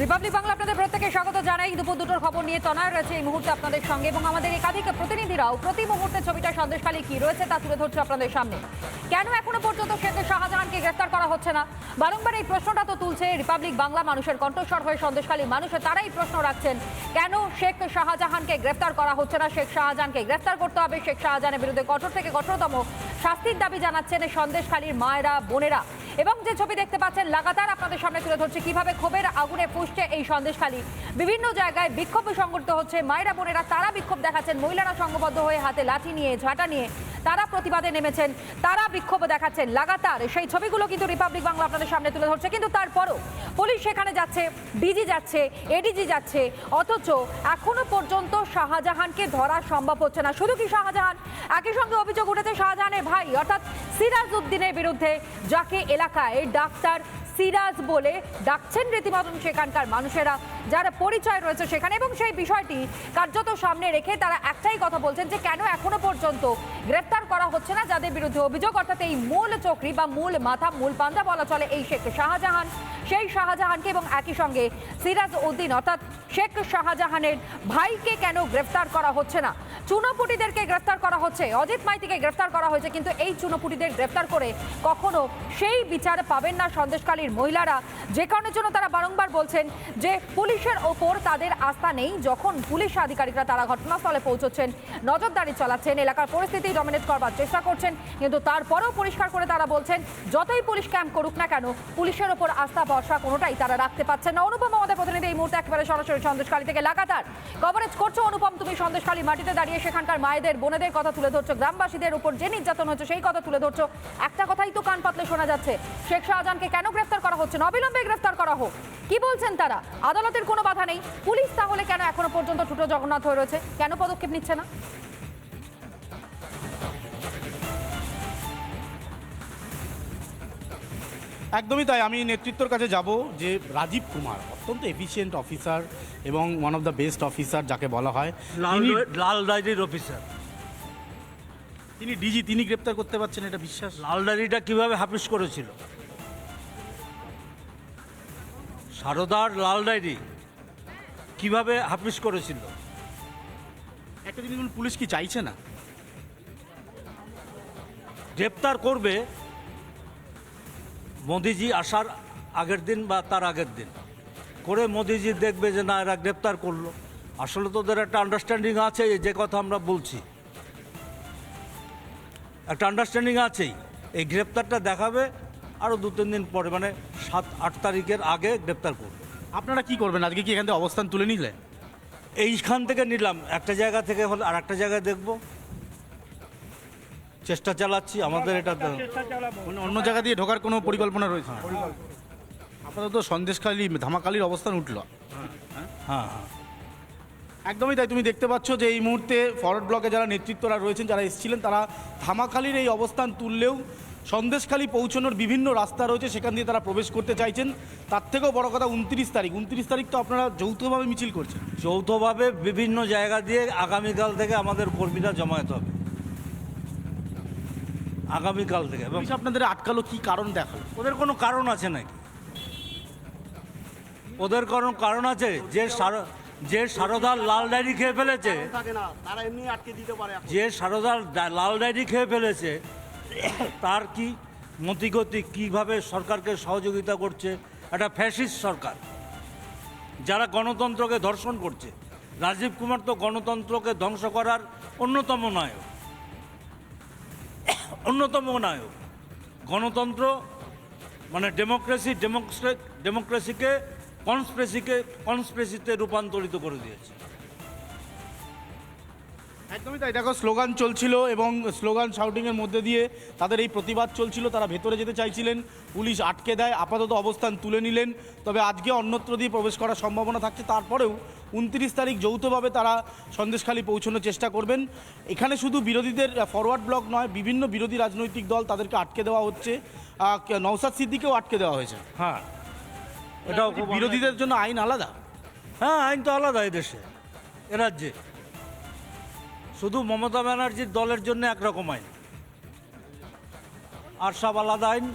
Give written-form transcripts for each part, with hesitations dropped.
Republic Bangla আপনাদের প্রত্যেককে স্বাগত জানাই। দুপুর দুটোর খবর নিয়ে তনয় রয়েছে এই মুহূর্তে আপনাদের সঙ্গে এবং আমাদের একাধিক প্রতিনিধিরাও প্রতি মুহূর্তে ছবিটা সন্দেশখালী কি রয়েছে তা তুলে ধরছে আপনাদের সামনে। কেন এখনো পর্যন্ত শেখ শাহজাহানকে গ্রেফতার করা হচ্ছে না? বারংবার এই প্রশ্নটা তো তুলছে রিপাবলিক বাংলা, মানুষের কণ্ঠস্বর হয়ে সন্দেশখালীর মানুষের তারাই প্রশ্ন রাখছেন, কেন শেখ শাহজাহানকে গ্রেফতার করা হচ্ছে না? শেখ শাহজাহানকে গ্রেফতার করতে হবে, শেখ শাহজাহানের বিরুদ্ধে কঠোর থেকে কঠোরতম শাস্তির দাবি জানাচ্ছেন সন্দেশখালীর মায়েরা, বোনেরা। এবং যে ছবি দেখতে পাচ্ছেন লাগাতার আপনাদের সামনে তুলে ধরছে কিভাবে ক্ষোভের আগুনে ফুসছে এই সন্দেশখালী। বিভিন্ন জায়গায় বিক্ষোভ সংগঠিত হচ্ছে, মায়েরা বোনেরা তারা বিক্ষোভ দেখাচ্ছেন, মহিলারা সংঘবদ্ধ হয়ে হাতে লাঠি নিয়ে ঝাঁটা নিয়ে তারা প্রতিবাদে নেমেছেন, তারা বিক্ষোভ দেখাচ্ছেন লাগাতার। সেই ছবিগুলো কিন্তু রিপাবলিক বাংলা আপনাদের সামনে তুলে ধরছে। কিন্তু তারপরও পুলিশ সেখানে যাচ্ছে, ডিজি যাচ্ছে, এডিজি যাচ্ছে, অথচ এখনো পর্যন্ত শাহজাহানকে ধরা সম্ভব হচ্ছে না। শুধু কি শাহজাহান, একই সঙ্গে অভিযোগ উঠেছে শাহজাহানের ভাই অর্থাৎ সিরাজ উদ্দিনের বিরুদ্ধে, যাকে এলাকায় ডাক্তার সিরাজ বলে ডাকছেন রীতিমতন সেখানকার মানুষেরা, যারা পরিচয় রয়েছে সেখানে। এবং সেই বিষয়টি কার্যত সামনে রেখে তারা একটাই কথা বলছেন যে কেন এখনো পর্যন্ত গ্রেফতার করা হচ্ছে না যাদের বিরুদ্ধে অভিযোগ, অর্থাৎ এই মূল চক্রী বা মূল মাথা, মূল পান্ডা বলা চলে এই শেখ শাহজাহান, সেই শাহজাহানকে এবং একই সঙ্গে সিরাজ উদ্দিন অর্থাৎ শেখ শাহজাহানের ভাইকে কেন গ্রেফতার করা হচ্ছে না? চুনোপুটিদেরকে গ্রেফতার করা হচ্ছে, অজিত মাইতিকে গ্রেফতার করা হয়েছে, কিন্তু এই চুনোপুটিদের গ্রেফতার করে কখনো সেই বিচার পাবেন না সন্দেশখালীর মহিলারা, যে কারণের জন্য তারা বারংবার বলছেন যে পুলিশের ওপর তাদের আস্থা নেই। যখন পুলিশ আধিকারিকরা তারা ঘটনাস্থলে পৌঁছচ্ছেন, নজরদারি চালাচ্ছেন, এলাকার পরিস্থিতি ডমিনেট করবার চেষ্টা করছেন, কিন্তু তারপরেও পরিষ্কার করে তারা বলছেন যতই পুলিশ ক্যাম্প করুক না কেন পুলিশের ওপর আস্থা ভরসা কোনোটাই তারা রাখতে পারছেন না। অনুপম আমাদের প্রতিনিধি এই মুহূর্তে একেবারে সরাসরি সন্দেশখালী থেকে লাগাতার কভারেজ করছো। অনুপম, তুমি সন্দেশখালী মাটিতে দাঁড়িয়ে সেখানকার মায়েদের, বোনেদের কথা তুলে ধরছো, গ্রামবাসীদের উপর যে নির্যাতন হচ্ছে সেই কথা তুলে ধরছো। একটা কথাই তো কান পাতলে শোনা যাচ্ছে, শেখ শাহজাহানকে কেন গ্রেফতার করা হচ্ছে না? অবিলম্বে গ্রেফতার করা হোক। কি বলছেন তারা? আদালতের কোনো বাধা নেই, পুলিশ তাহলে কেন এখনো পর্যন্ত ঠুটো জগন্নাথ হয়ে রয়েছে? কেন পদক্ষেপ নিচ্ছে না? একদমই তাই। আমি নেতৃত্বর কাছে যাব যে রাজীব কুমার অত্যন্ত এফিশিয়েন্ট অফিসার এবং one of the best officer যাকে বলা হয়, লাল ডায়েরির অফিসার, তিনি ডিজি, তিনি গ্রেপ্তার করতে পারছেন এটা বিশ্বাস? লাল ডায়েরিটা কিভাবে হাফিজ করেছিল? সারদার লাল ডায়েরি কিভাবে হাফিজ করেছিল? একটা জিনিস পুলিশ কি চাইছে না? গ্রেপ্তার করবে মোদিজি আসার আগের দিন বা তার আগের দিন করে, মোদিজি দেখবে যে না এরা গ্রেপ্তার করলো। আসলে তো ওদের একটা আন্ডারস্ট্যান্ডিং আছে, যে কথা আমরা বলছি একটা আন্ডারস্ট্যান্ডিং আছেই। এই গ্রেপ্তারটা দেখাবে আরও 2-3 দিন পরে, মানে 7-8 তারিখের আগে গ্রেপ্তার করবে। আপনারা কি করবেন আজকে? কি এখান থেকে অবস্থান তুলে নিলে? এইখান থেকে নিলাম, একটা জায়গা থেকে হলে আর একটা জায়গায় দেখব, চেষ্টা চালাচ্ছি। আমাদের এটা অন্য জায়গা দিয়ে ঢোকার কোনো পরিকল্পনা রয়েছে? আপাতত সন্দেশখালী ধামাখালির অবস্থান উঠল। হ্যাঁ, একদমই তাই। তুমি দেখতে পাচ্ছ যে এই মুহূর্তে ফরওয়ার্ড ব্লকে যারা নেতৃত্বরা রয়েছেন, যারা এসেছিলেন, তারা ধামাখালির এই অবস্থান তুললেও সন্দেশখালী পৌঁছানোর বিভিন্ন রাস্তা রয়েছে, সেখান দিয়ে তারা প্রবেশ করতে চাইছেন। তার থেকেও বড় কথা 29 তারিখ তো আপনারা যৌথভাবে মিছিল করছেন। যৌথভাবে বিভিন্ন জায়গা দিয়ে আগামীকাল থেকে আমাদের কর্মীরা জমায়েত হবে, আগামীকাল থেকে। এবং পুলিশ আপনাদের আটকালো, কি কারণ দেখালো? ওদের কোনো কারণ আছে নাকি? ওদের কোনো কারণ আছে? যে সারদার লাল ডায়েরি খেয়ে ফেলেছে, যে সারদার লাল ডায়েরি খেয়ে ফেলেছে, তার কি মতিগতি, কিভাবে সরকারকে সহযোগিতা করছে? একটা ফ্যাসিস্ট সরকার যারা গণতন্ত্রকে ধর্ষণ করছে। রাজীব কুমার তো গণতন্ত্রকে ধ্বংস করার অন্যতম নায়ক। গণতন্ত্র মানে ডেমোক্রেসিকে কনস্পিরেসিতে রূপান্তরিত করে দিয়েছে। একদমই তাই। দেখো, স্লোগান চলছিল এবং স্লোগান শাউটিংয়ের মধ্যে দিয়ে তাদের এই প্রতিবাদ চলছিল। তারা ভেতরে যেতে চাইছিলেন, পুলিশ আটকে দেয়, আপাতত অবস্থান তুলে নিলেন। তবে আজকে অন্যত্র দিয়ে প্রবেশ করার সম্ভাবনা থাকছে। তারপরেও 29 তারিখ যৌথভাবে তারা সন্দেশখালী পৌঁছানোর চেষ্টা করবেন। এখানে শুধু বিরোধীদের ফরওয়ার্ড ব্লক নয়, বিভিন্ন বিরোধী রাজনৈতিক দল, তাদেরকে আটকে দেওয়া হচ্ছে। নওশাদ সিদ্দিকেও আটকে দেওয়া হয়েছে। হ্যাঁ, এটাও বিরোধীদের জন্য আইন আলাদা? হ্যাঁ, আইন তো আলাদা এদেশে, এরাজ্যে। শুধু মমতা ব্যানার্জির দলের জন্য একরকম আইন, আর সব আলাদা আইন।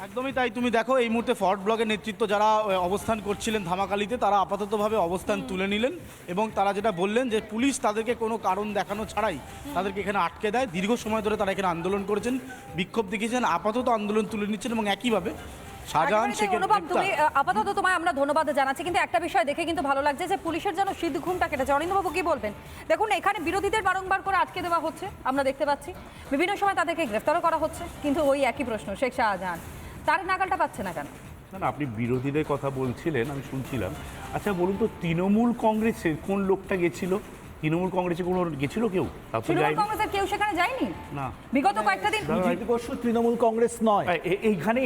একদমই তাই। তুমি দেখো এই মুহূর্তে ফরওয়ার্ড ব্লকের নেতৃত্ব যারা অবস্থান করছিলেন ধামাকালিতে, তারা আপাততভাবে অবস্থান তুলে নিলেন এবং তারা যেটা বললেন যে পুলিশ তাদেরকে কোনো কারণ দেখানো ছাড়াই তাদেরকে এখানে আটকে দেয়। দীর্ঘ সময় ধরে তারা এখানে আন্দোলন করেছেন, বিক্ষোভ দেখিয়েছেন, আপাতত আন্দোলন তুলে নিচ্ছেন এবং একইভাবে শাহজাহান একেবারে শেখের অনুভব, গ্রেপ্তার। তুমি আপাতত তোমায় আমরা ধন্যবাদ জানাচ্ছি, কিন্তু একটা বিষয় দেখে কিন্তু ভালো লাগছে যে পুলিশের যেন শীত ঘুমটা কেটেছে। অরিন্দবাবু কি বলবেন? দেখুন, এখানে বিরোধীদের বারংবার করে আটকে দেওয়া হচ্ছে, আমরা দেখতে পাচ্ছি বিভিন্ন সময় তাদেরকে গ্রেফতারও করা হচ্ছে, কিন্তু ওই একই প্রশ্ন, শেখ শাহজাহান তার নাগালটা পাচ্ছে না কেন? না না, আপনি বিরোধীদের কথা বলছিলেন, আমি শুনছিলাম। আচ্ছা বলুন তো, তৃণমূল কংগ্রেসের কোন লোকটা গেছিল? তৃণমূল কংগ্রেসে কোনো গেছিল কেউ? তা তো তৃণমূল যায়নি। কংগ্রেসের কেউ সেখানে যায়নি না। বিগত কয়েকটা দিন। সুজিত বসু তৃণমূল কংগ্রেস নয়। এইখানে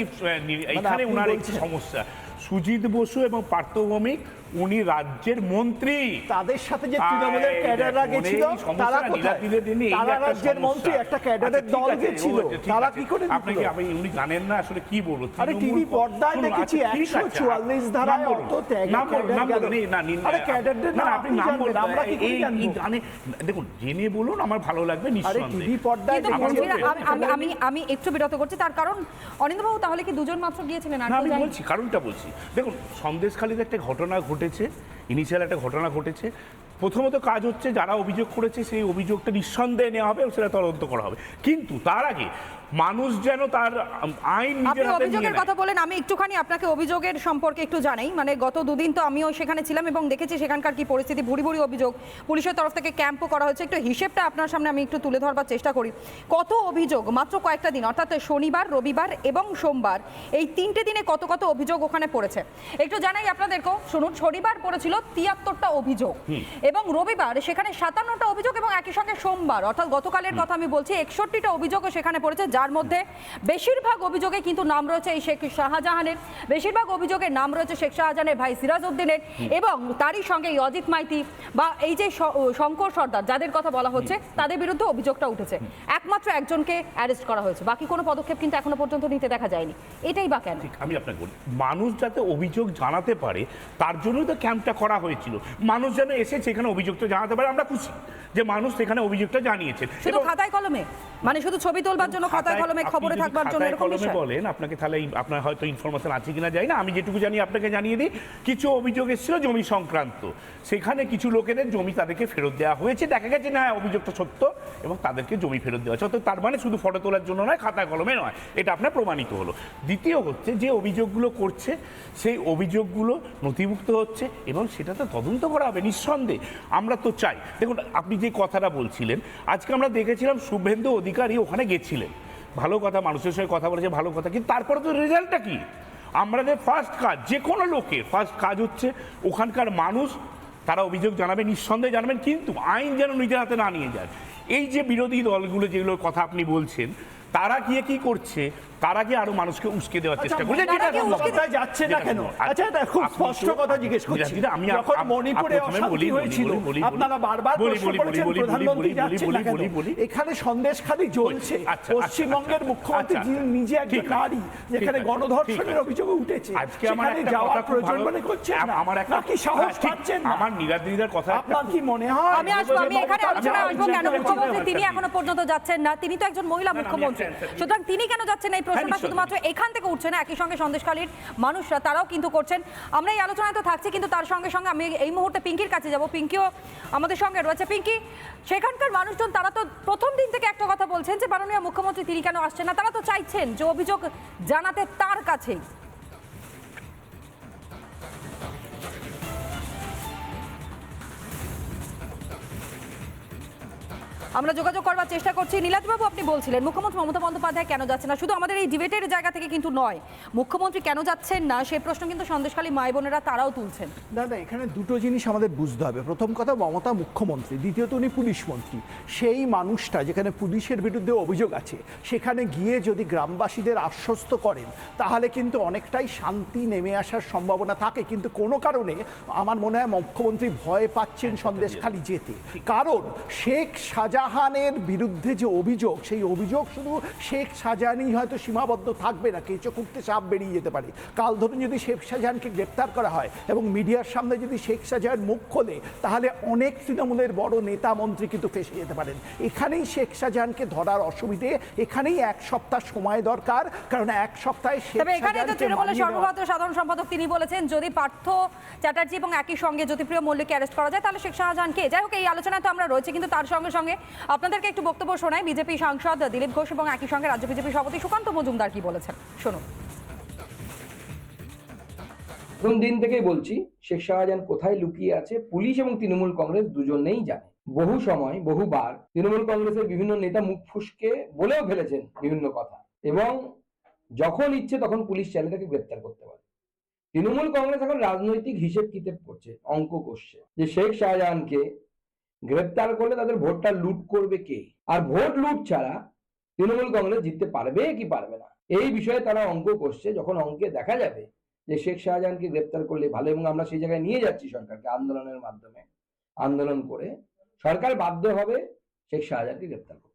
আপনি ওনার একটি বলছেন। সমস্যা। সুজিত বসু এবং পার্থ ভৌমিক উনি রাজ্যের মন্ত্রী। তাদের সাথে যে তৃণমূলের ক্যাডাররা গেছিল তারা কোথায়? তারা রাজ্যের মন্ত্রী, একটা ক্যাডারের দল গেছিল, তারা কি করে আপনি কি উনি জানেন না আসলে কি বলবো? আরে টিভি পর্দায় দেখেছি 144 ধারায় অত ত্যাগী ক্যাডার গেল। আরে ক্যাডারদের নাম আপনি জানবেন, আমরা কি করে জানবো? দেখুন, জেনে বলুন, আমার ভালো লাগবে আরে নিঃসন্দেহে। টিভি পর্দায় কিন্তু আমার মন্ত্রীরা, বলতে- আমি একটু বিরত করছি, তার কারণ অনিন্দবাবু তাহলে কি দুজন মাত্র গিয়েছিলেন? আর না, কেউ আমি যায়নি? বলছি, কারণটা বলছি। দেখুন, সন্দেশখালীতে একটা ঘটনা ঘটেছে, ইনিশিয়াল একটা ঘটনা ঘটেছে। প্রথমত কাজ হচ্ছে, যারা অভিযোগ করেছে সেই অভিযোগটা নিঃসন্দেহে নেওয়া হবে এবং সেটা তদন্ত করা হবে, কিন্তু তার আগে মানুষ যেন তার আইন আপনি নিজের হাতে নিয়ে অভিযোগের নেয়। কথা বলেন, আমি একটুখানি আপনাকে অভিযোগের সম্পর্কে একটু জানাই। মানে গত দুদিন তো আমিও সেখানে ছিলাম এবং দেখেছি সেখানকার কি পরিস্থিতি। ভুরি ভুরি অভিযোগ, পুলিশের তরফ থেকে ক্যাম্পও করা হয়েছে। একটু হিসেবটা আপনার সামনে আমি একটু তুলে ধরবার চেষ্টা করি। কত অভিযোগ মাত্র কয়েকটা দিন, অর্থাৎ শনিবার, রবিবার এবং সোমবার, এই 3টে দিনে কত কত অভিযোগ ওখানে পড়েছে একটু জানাই আপনাদেরকেও। শুনুন, শনিবার পড়েছিল 73টা অভিযোগ এবং রবিবার সেখানে 57টা অভিযোগ এবং একই সঙ্গে সোমবার অর্থাৎ গতকালের কথা আমি বলছি 61টা অভিযোগও সেখানে পড়েছে, যার মধ্যে বেশিরভাগ অভিযোগে কিন্তু নাম রয়েছে এই শেখ শাহজাহানের, বেশিরভাগ অভিযোগের নাম রয়েছে শেখ শাহজাহানের ভাই সিরাজউদ্দিনের এবং তারই সঙ্গে এই অজিত মাইতি বা এই যে শঙ্কর সর্দার যাদের কথা বলা হচ্ছে তাদের বিরুদ্ধে অভিযোগটা উঠেছে। একমাত্র একজনকে অ্যারেস্ট করা হয়েছে, বাকি কোনো পদক্ষেপ কিন্তু এখনো পর্যন্ত নিতে দেখা যায়নি। এটাই বা কেন? ঠিক, আমি আপনাকে বলি, মানুষ যাতে অভিযোগ জানাতে পারে তার জন্যই তো ক্যাম্পটা করা হয়েছিল। মানুষ যেন এসে সেখানে অভিযোগটা জানাতে পারে, আমরা খুশি যে মানুষ সেখানে অভিযোগটা জানিয়েছেন। শুধু খাতায় কলমে, মানে শুধু ছবি তোলবার জন্য খাতায় কলমে, খবরে থাকবার জন্য এরকম বিষয়? বলেন আপনাকে, তাহলে আপনার হয়তো ইনফরমেশন আছে কিনা জানি না, আমি যেটুকু জানি আপনাকে জানিয়ে দিই। কিছু অভিযোগ এসেছিল জমি সংক্রান্ত, সেখানে কিছু লোকেদের জমি তাদেরকে ফেরত দেওয়া হয়েছে, দেখা গেছে না অভিযোগটা সত্য এবং তাদেরকে জমি ফেরত দেওয়া হচ্ছে। তার মানে শুধু ফটো তোলার জন্য নয়, খাতায় কলমে নয়, এটা আপনার প্রমাণিত হলো। দ্বিতীয় হচ্ছে, যে অভিযোগগুলো করছে সেই অভিযোগগুলো নথিভুক্ত হচ্ছে এবং সেটাতে তদন্ত করা হবে নিঃসন্দেহে। আমরা তো চাই, দেখুন আপনি যে কথাটা বলছিলেন, আজকে আমরা দেখেছিলাম শুভেন্দু অধিকারী ওখানে গেছিলেন, ভালো কথা, মানুষের সঙ্গে কথা বলেছে, ভালো কথা, কিন্তু তারপরে তো রেজাল্টটা কি? আমাদের ফার্স্ট কাজ, যে কোনো লোকের ফার্স্ট কাজ হচ্ছে ওখানকার মানুষ তারা অভিযোগ জানাবে, নিঃসন্দেহে জানাবেন, কিন্তু আইন যেন নিজের হাতে না নিয়ে যায়। এই যে বিরোধী দলগুলো যেগুলোর কথা আপনি বলছেন, তারা গিয়ে কি করছে? তারা গিয়ে আরো মানুষকে উস্কে দেওয়ার চেষ্টা করছে, যেটা কোথায় যাচ্ছে না কেন? আচ্ছা, এটা খুব স্পষ্ট কথা জিজ্ঞেস করছি। যখন মণিপুরে অশান্তি হয়েছিল, আপনারা বারবার প্রশ্ন করেছেন প্রধানমন্ত্রী যাচ্ছেন না কেন? এখানে সন্দেশখালী জ্বলছে, পশ্চিমবঙ্গের মুখ্যমন্ত্রী যিনি নিজে একজন নারী, যেখানে গণধর্ষণের অভিযোগ উঠেছে, সেখানে যাওয়ার প্রয়োজন মনে করছেন না? নাকি সাহস পাচ্ছেন না? আমার নিরাদ্রিদার কথা আপনার কি মনে হয়? আমি আসবো, আমি এখানে আলোচনায় আসবো কেন? মুখ্যমন্ত্রী তিনি এখনো পর্যন্ত যাচ্ছেন না, তিনি তো একজন মহিলা মুখ্যমন্ত্রী, সুতরাং তিনি কেন যাচ্ছেন এই প্রশ্নটা শুধুমাত্র এখান থেকে উঠছে না, একই সঙ্গে সন্দেশখালীর মানুষরা তারাও কিন্তু করছেন। আমরা এই আলোচনায় তো থাকছি, কিন্তু তার সঙ্গে সঙ্গে আমি এই মুহূর্তে পিঙ্কির কাছে যাব। পিঙ্কিও আমাদের সঙ্গে রয়েছে। পিঙ্কি, সেখানকার মানুষজন তারা তো প্রথম দিন থেকে একটা কথা বলছেন যে মাননীয় মুখ্যমন্ত্রী তিনি কেন আসছেন না, তারা তো চাইছেন যে অভিযোগ জানাতে তার কাছেই। আমরা যোগাযোগ করবার চেষ্টা করছি। নীলাদ্রিবাবু, আপনি বলছিলেন মুখ্যমন্ত্রী মমতা বন্দ্যোপাধ্যায় কেন যাচ্ছেন না, শুধু আমাদের এই ডিবেটের জায়গা থেকে কিন্তু নয়, মুখ্যমন্ত্রী কেন যাচ্ছেন না সেই প্রশ্ন কিন্তু সন্দেশখালী মাই বোনেরা তারাও তুলছেন। দাদা, এখানে দুটো জিনিস আমাদের বুঝতে হবে। প্রথম কথা, মমতা মুখ্যমন্ত্রী, দ্বিতীয়ত উনি পুলিশ মন্ত্রী। সেই মানুষটা যেখানে পুলিশের বিরুদ্ধে অভিযোগ আছে, সেখানে গিয়ে যদি গ্রামবাসীদের আশ্বস্ত করেন তাহলে কিন্তু অনেকটাই শান্তি নেমে আসার সম্ভাবনা থাকে। কিন্তু কোনো কারণে আমার মনে হয় মুখ্যমন্ত্রী ভয় পাচ্ছেন সন্দেশখালী যেতে, কারণ শেখ শাহজাহান শাহজাহানের বিরুদ্ধে যে অভিযোগ, সেই অভিযোগ শুধু শেখ শাহজাহানই হয়তো সীমাবদ্ধ থাকবে না, কেঁচো খুঁড়তে সাপ বেরিয়ে যেতে পারে। কাল ধরুন যদি শেখ শাহজাহানকে গ্রেপ্তার করা হয় এবং মিডিয়ার সামনে যদি শেখ শাহজাহান মুখ খোলে, তাহলে অনেক তৃণমূলের বড় নেতা মন্ত্রী কিন্তু ফেঁসে যেতে পারেন। এখানেই শেখ শাহজাহানকে ধরার অসুবিধে, এখানেই 1 সপ্তাহ সময় দরকার, কারণ 1 সপ্তাহে শেখ তবে এখানে তো শাহজাহানকে তৃণমূলের মানিয়ে নেওয়া- সর্বভারতীয় সাধারণ সম্পাদক তিনি বলেছেন যদি পার্থ চ্যাটার্জি এবং একই সঙ্গে জ্যোতিপ্রিয় মল্লিককে অ্যারেস্ট করা যায় তাহলে শেখ শাহজাহানকে, যাই হোক এই আলোচনায় তো আমরা রয়েছে, কিন্তু তার সঙ্গে সঙ্গে আপনাদেরকে একটু বক্তব্য শোনাই। বিজেপি সাংসদ দিলীপ ঘোষ এবং একই সঙ্গে রাজ্য বিজেপি সভাপতি সুকান্ত মজুমদার কি বলেছেন শুনুন। প্রথম দিন থেকেই বলছি, শেখ শাহজাহান কোথায় লুকিয়ে আছে পুলিশ এবং তৃণমূল কংগ্রেস দুজনেই জানে। বহু সময় বহুবার তৃণমূল কংগ্রেসের বিভিন্ন নেতা মুখ ফুসকে বলেও ফেলেছেন বিভিন্ন কথা, এবং যখন ইচ্ছে তখন পুলিশ চাইলে তাকে গ্রেপ্তার করতে পারে। তৃণমূল কংগ্রেস এখন রাজনৈতিক হিসেব কিতাব করছে, অঙ্ক কষছে যে শেখ শাহজাহানকে গ্রেপ্তার করলে তাদের ভোটটা লুট করবে কে, আর ভোট লুট ছাড়া তৃণমূল কংগ্রেস জিততে পারবে কি পারবে না, এই বিষয়ে তারা অঙ্ক কষছে। যখন অঙ্কে দেখা যাবে যে শেখ শাহজাহানকে গ্রেপ্তার করলে ভালো, এবং আমরা সেই জায়গায় নিয়ে যাচ্ছি সরকারকে আন্দোলনের মাধ্যমে, আন্দোলন করে সরকার বাধ্য হবে শেখ শাহজাহানকে গ্রেপ্তার করতে।